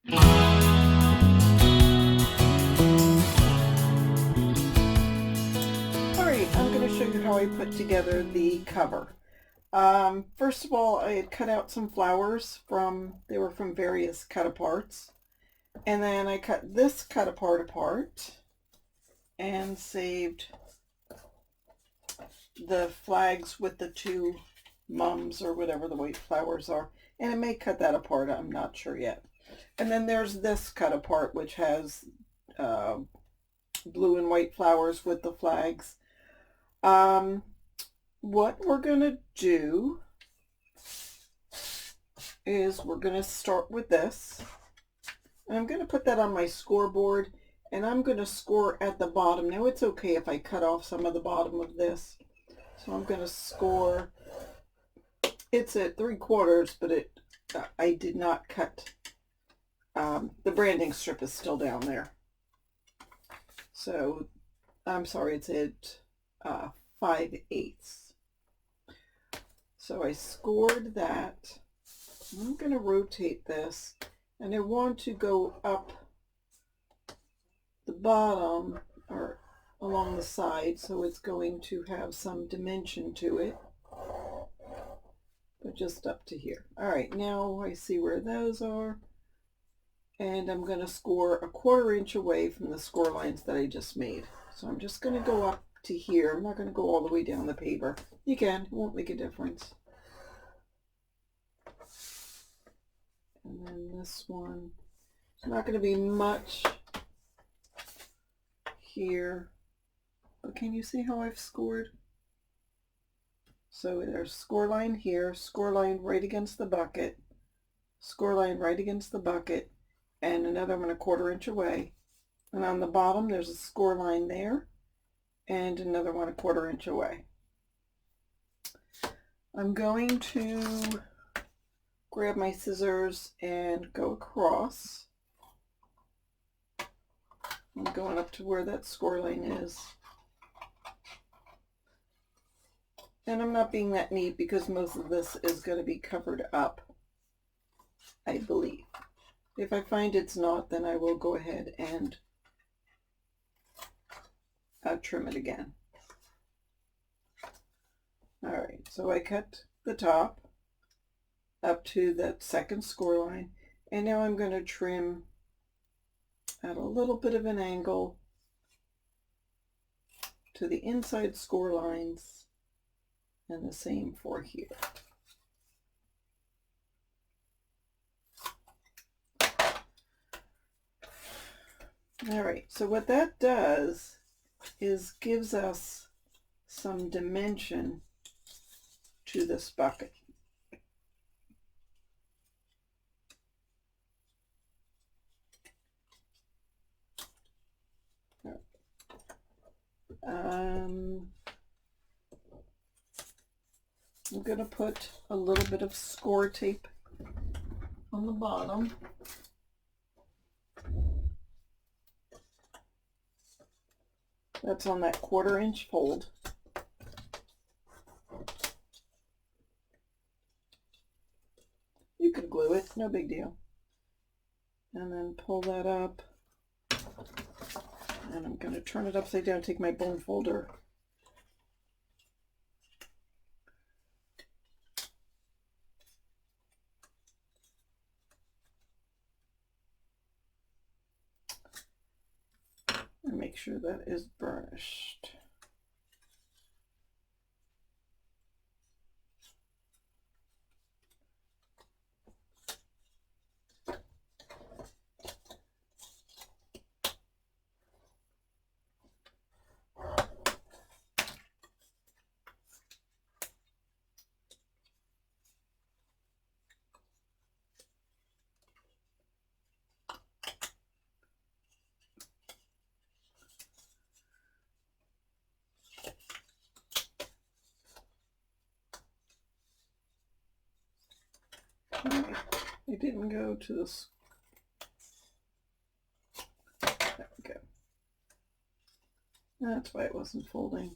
Alright, I'm going to show you how I put together the cover. First of all, I had cut out some flowers they were from various cut-aparts. And then I cut this cut-apart and saved the flags with the two mums or whatever the white flowers are. And I may cut that apart, I'm not sure yet. And then there's this cut-apart which has blue and white flowers with the flags. What we're going to do is we're going to start with this. And I'm going to put that on my scoreboard, and I'm going to score at the bottom. Now it's okay if I cut off some of the bottom of this. So I'm going to score. It's at 3/4, but I did not cut. The branding strip is still down there. So I'm sorry, it's at 5/8. So I scored that. I'm going to rotate this, and I want to go up the bottom or along the side, so it's going to have some dimension to it, but just up to here. All right, now I see where those are, and I'm going to score 1/4 inch away from the score lines that I just made. So I'm just going to go up to here. I'm not going to go all the way down the paper. You can, it won't make a difference. And then this one, it's not going to be much here, but can you see how I've scored? So there's score line here, score line right against the bucket, score line right against the bucket, and another one 1/4 inch away. And on the bottom there's a score line there and another one 1/4 inch away. I'm going to grab my scissors and go across. I'm going up to where that score line is. And I'm not being that neat because most of this is going to be covered up, I believe. If I find it's not, then I will go ahead and trim it again. All right, so I cut the top up to that second score line, and now I'm going to trim at a little bit of an angle to the inside score lines, and the same for here. All right, so what that does is gives us some dimension to this bucket. I'm going to put a little bit of score tape on the bottom. That's on that 1/4 inch fold. You could glue it, no big deal. And then pull that up. And I'm going to turn it upside down, take my bone folder. And make sure that is burnished. It didn't go to this. There we go. That's why it wasn't folding.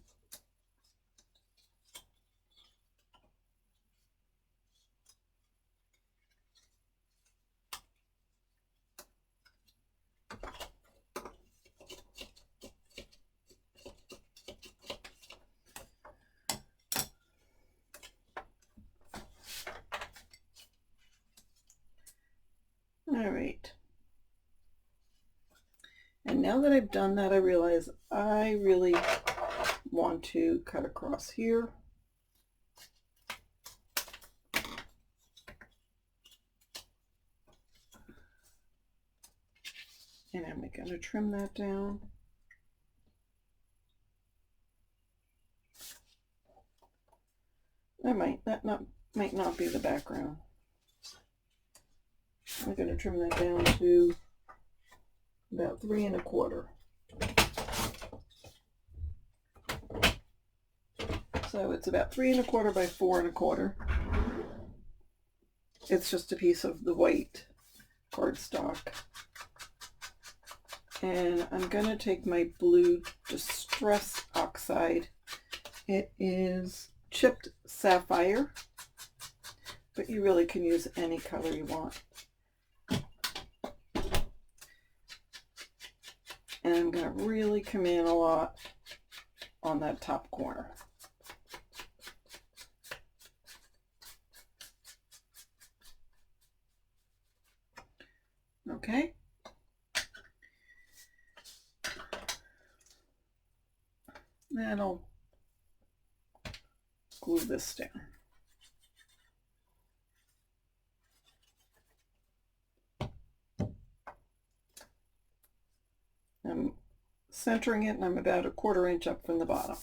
All right. And now that I've done that, I realize I really want to cut across here. And I'm going to trim that down. That might not be the background. I'm going to trim that down to about 3 1/4. So it's about 3 1/4 by 4 1/4. It's just a piece of the white cardstock. And I'm going to take my blue Distress Oxide. It is chipped sapphire, but you really can use any color you want. And I'm going to really come in a lot on that top corner. Okay. Then I'll glue this down. I'm centering it, and I'm about 1/4 inch up from the bottom.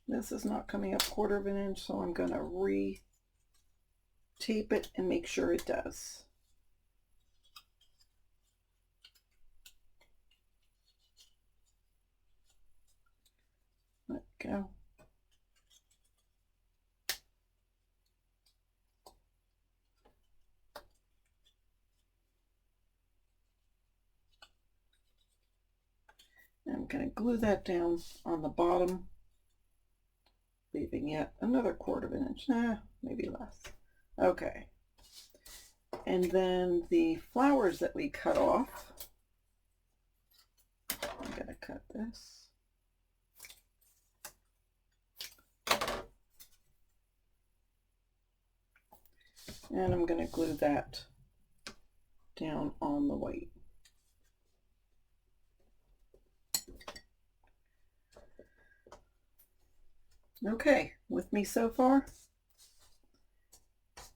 This is not coming up 1/4 inch, so I'm going to re-tape it and make sure it does. Let go. I'm going to glue that down on the bottom, leaving yet another 1/4 inch, maybe less. Okay. And then the flowers that we cut off, I'm going to cut this. And I'm going to glue that down on the white. Okay, with me so far?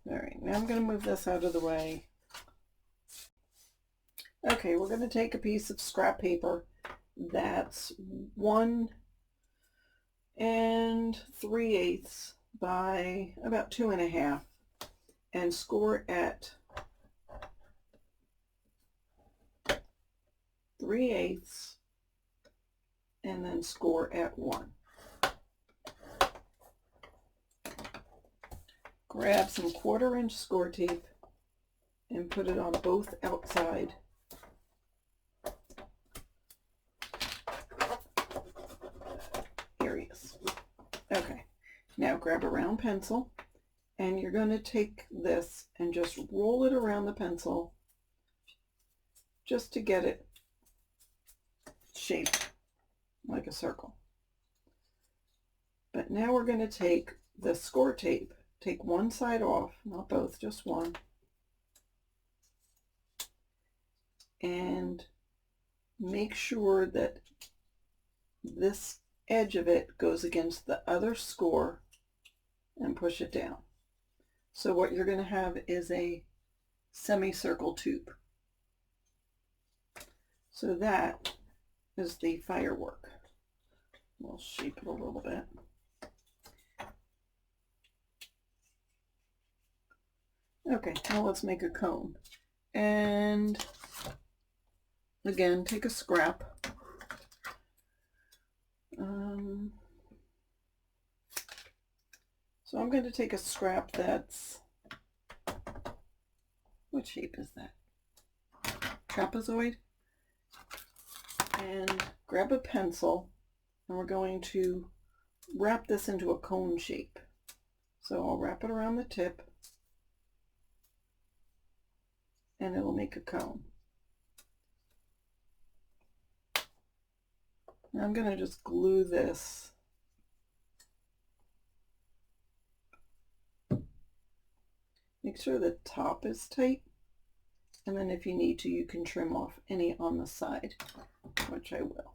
All right, now I'm going to move this out of the way. Okay, we're going to take a piece of scrap paper that's 1 3/8 by about 2 1/2 and score at 3/8 and then score at 1. Grab some 1/4 inch score tape and put it on both outside areas. Okay, now grab a round pencil, and you're going to take this and just roll it around the pencil just to get it shaped like a circle. But now we're going to take the score tape, take one side off, not both, just one, and make sure that this edge of it goes against the other score and push it down. So what you're going to have is a semicircle tube. So that is the firework. We'll shape it a little bit. Okay, now let's make a cone. And again, take a scrap. So I'm going to take a scrap that's, what shape is that? Trapezoid. And grab a pencil, and we're going to wrap this into a cone shape. So I'll wrap it around the tip. and it'll make a cone. Now I'm going to just glue this. Make sure the top is tight, and then if you need to, you can trim off any on the side, which I will.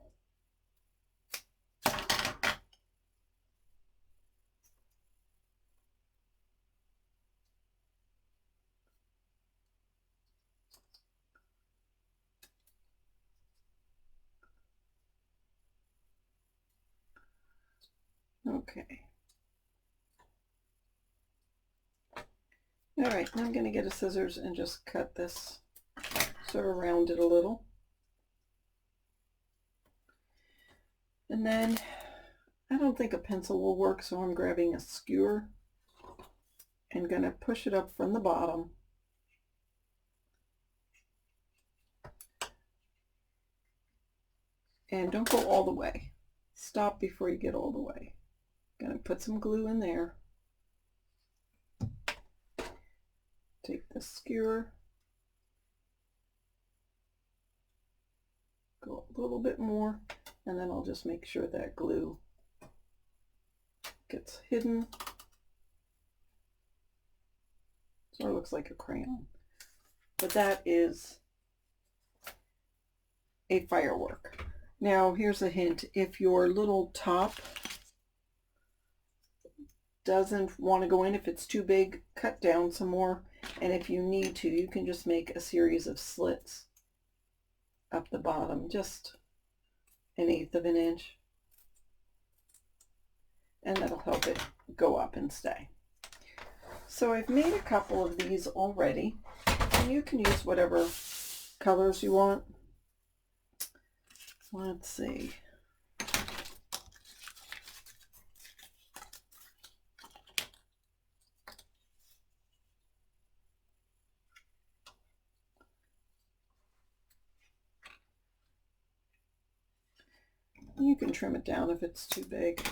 Okay. All right, now I'm going to get a scissors and just cut this, sort of round it a little. And then I don't think a pencil will work, so I'm grabbing a skewer and going to push it up from the bottom. And don't go all the way. Stop before you get all the way. Going to put some glue in there. Take the skewer, go a little bit more, and then I'll just make sure that glue gets hidden. Sort of looks like a crayon, but that is a firework. Now here's a hint: if your little top doesn't want to go in, if it's too big, cut down some more, and if you need to, you can just make a series of slits up the bottom, just 1/8 of an inch, and that'll help it go up and stay. So I've made a couple of these already, and you can use whatever colors you want. Let's see. You can trim it down if it's too big.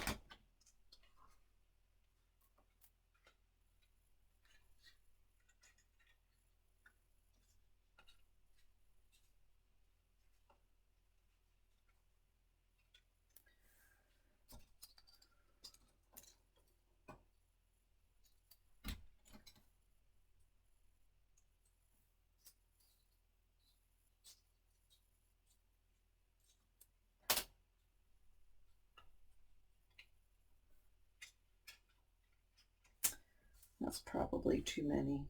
That's probably too many.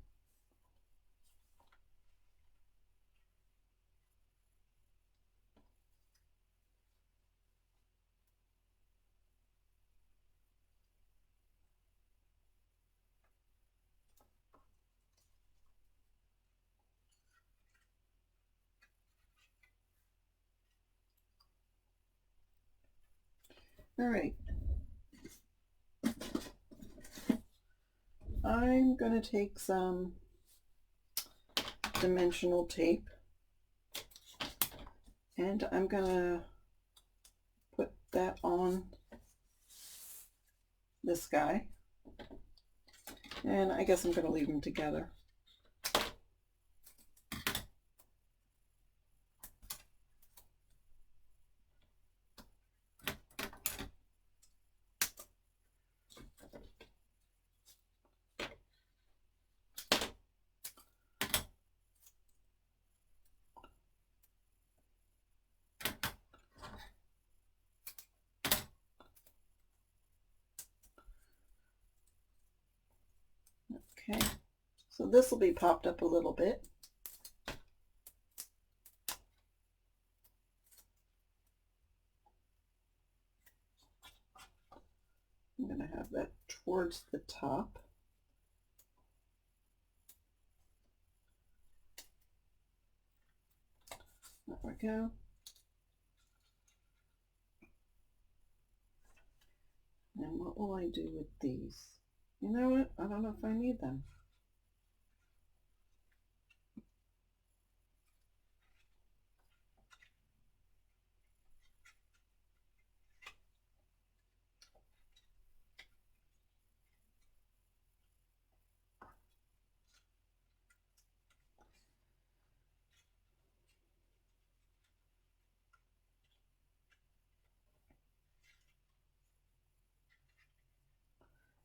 All right. I'm going to take some dimensional tape, and I'm going to put that on this guy, and I guess I'm going to leave them together. Okay, so this will be popped up a little bit. I'm going to have that towards the top. There we go. And what will I do with these? You know what? I don't know if I need them.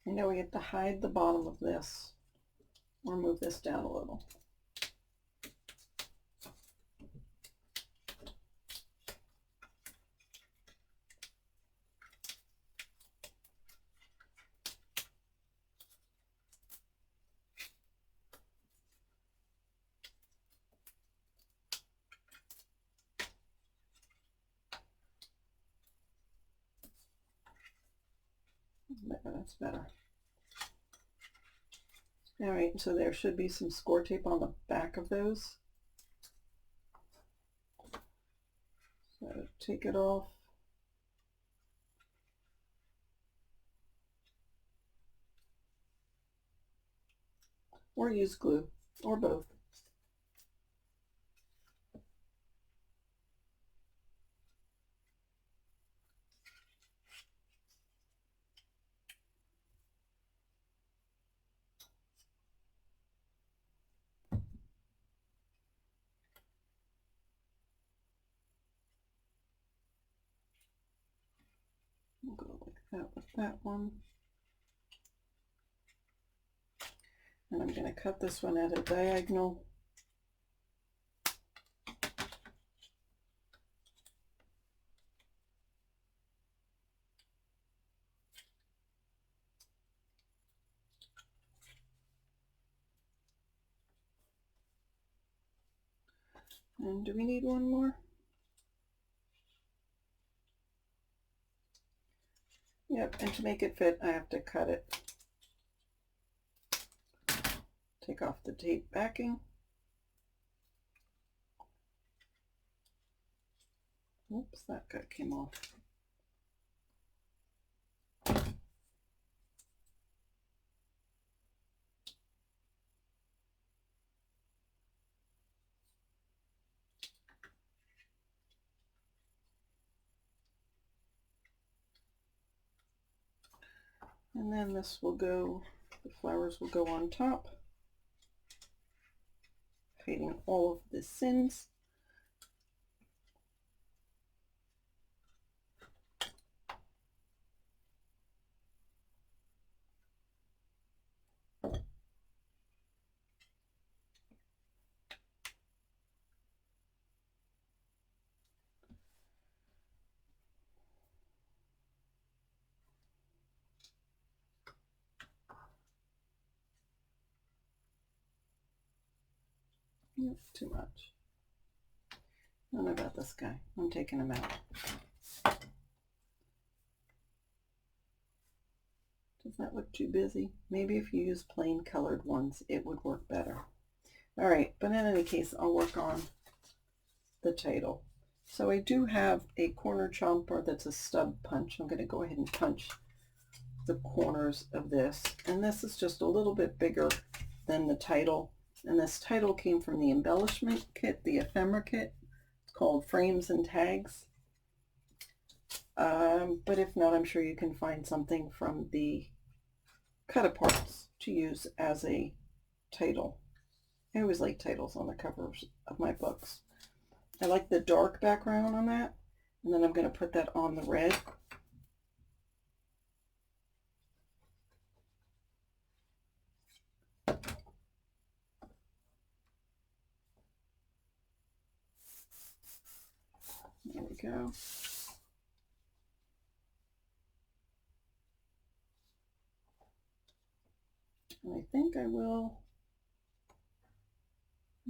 You know, we have to hide the bottom of this or move this down a little. There, that's better. All right, so there should be some score tape on the back of those. So take it off. Or use glue, or both. We'll go like that with that one. And I'm going to cut this one at a diagonal. And do we need one more? Yep, and to make it fit, I have to cut it. Take off the tape backing. Oops, that gut came off. And then this will go, the flowers will go on top, hiding all of the sins. Yep, too much. I don't know about this guy. I'm taking him out. Does that look too busy? Maybe if you use plain colored ones, it would work better. All right, but in any case, I'll work on the title. So I do have a corner chomper that's a stub punch. I'm going to go ahead and punch the corners of this. And this is just a little bit bigger than the title. And this title came from the embellishment kit, the ephemera kit. It's called Frames and Tags. But if not, I'm sure you can find something from the cut-aparts to use as a title. I always like titles on the covers of my books. I like the dark background on that. And then I'm going to put that on the red. There we go. And I think I will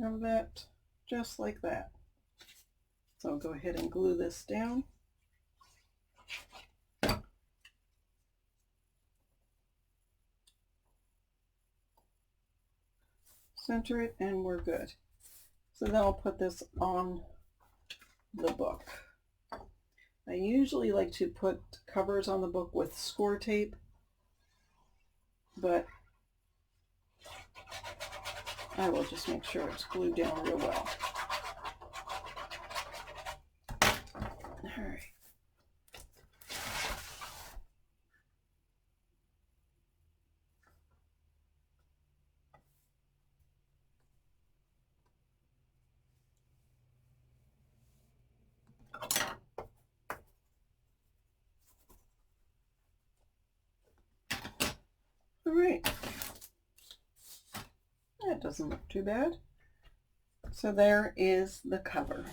have that just like that. So I'll go ahead and glue this down. Center it and we're good. So then I'll put this on the book. I usually like to put covers on the book with score tape, but I will just make sure it's glued down real well. All right. That doesn't look too bad. So there is the cover.